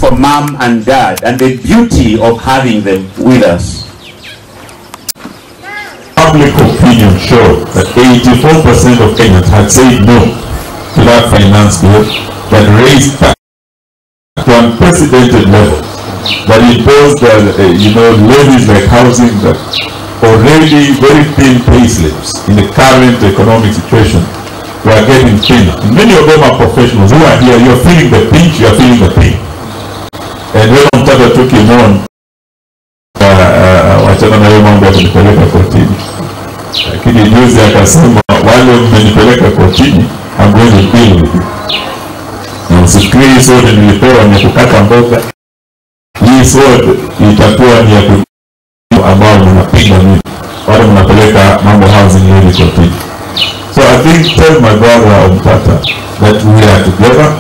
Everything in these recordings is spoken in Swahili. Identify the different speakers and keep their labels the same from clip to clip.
Speaker 1: for mom and dad and the beauty of having them with us.
Speaker 2: Public opinion showed that 84% of Kenyans had said no to that finance bill that raised tax to unprecedented levels, that imposed levies like housing that already very thin pay slips in the current economic situation were getting thinner. And many of them are professionals who are here. You're feeling the pinch, you're feeling the pain. And when Mtata took him on, wachana na hiyo mambo ya kunipeleka kotini. Lakini juzi akasema wale mmenipeleka kotini, I'm going to deal with you. Na usifikiri sote nilipewa ni kukata mboga. Hii sote itakuwa ni ya ambao mnapiga mimi. Wale mnapeleka mambo housing hili kotini. So I think tell my brother Mtata that we are together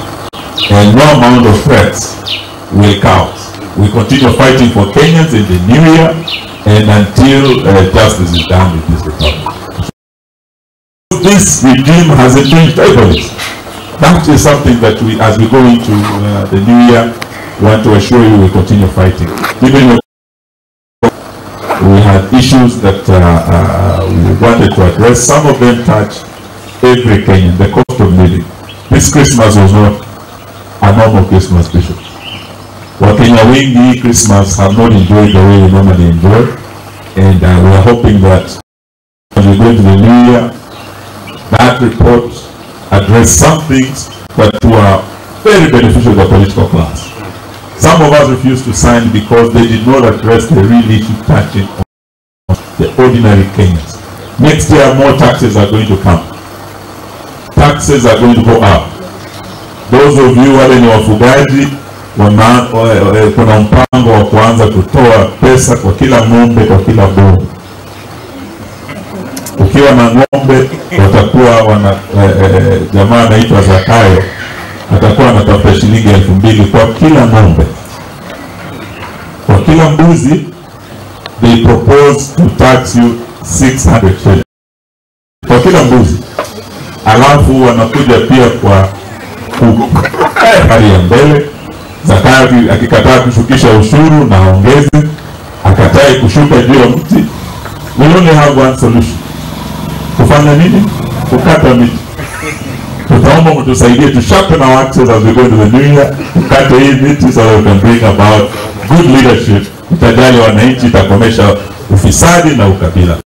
Speaker 2: and no amount of threats will count. We continue fighting for Kenyans in the new year and until justice is done with this republic. This regime hasn't changed tribalism. That is something that we, as we go into the new year, want to assure you we continue fighting. Even we had issues that we wanted to address. Some of them touch every Kenyan, the cost of living. This Christmas was not a normal Christmas, Bishop. Wakenya wengi Christmas have not enjoyed the way we normally enjoy, and we are hoping that as we go into the new year, that report address some things that were very beneficial to the political class. Some of us refused to sign because they did not address the real issue touching on the ordinary Kenyans. Next year, more taxes are going to come. Taxes are going to go up. Those of you wale ni wafugaji, kuna mpango wa kuanza kutoa pesa kwa kila ng'ombe, kwa kila boma. Ukiwa na ng'ombe, watakuwa jamaa anaitwa Zakayo, atakuwa anatafuta shilingi 2,000 kwa kila ng'ombe. Kwa kila mbuzi, they propose to tax you 600 shillings. Kwa kila mbuzi. Alafu wanakuja pia kwa kuku. Hali ya mbele, Zakayo akikataa kushukisha ushuru na ongeze, akatai kushuka juu ya mti. We only have one solution. Kufanya nini? Kukata miti. Tutaomba mtusaidie to sharpen our axes as we go into the new year. Kukata hii miti so that we can bring about good leadership. Itajali wananchi, itakomesha ufisadi na ukabila.